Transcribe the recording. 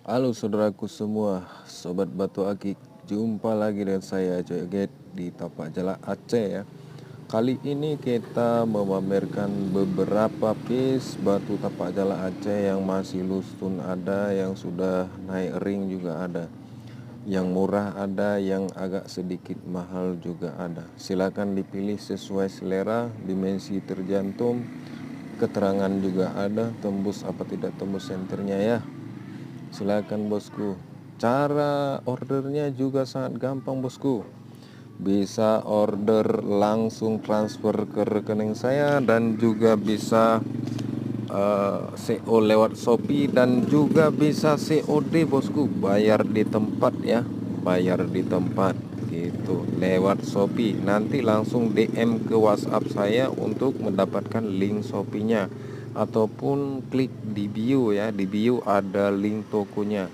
Halo saudaraku semua, Sobat Batu Akik. Jumpa lagi dengan saya Joget di Tapak Jalak Aceh ya. Kali ini kita memamerkan beberapa piece batu tapak Jalak Aceh yang masih lustun ada, yang sudah naik ring juga ada. Yang murah ada, yang agak sedikit mahal juga ada. Silakan dipilih sesuai selera, dimensi terjantum, keterangan juga ada, tembus apa tidak tembus senternya ya. Silakan bosku. Cara ordernya juga sangat gampang bosku. Bisa order langsung transfer ke rekening saya dan juga bisa CO lewat Shopee dan juga bisa COD bosku. Bayar di tempat ya. Bayar di tempat gitu lewat Shopee. Nanti langsung DM ke WhatsApp saya untuk mendapatkan link Shopee-nya ataupun klik di bio ya. Di bio ada link tokonya.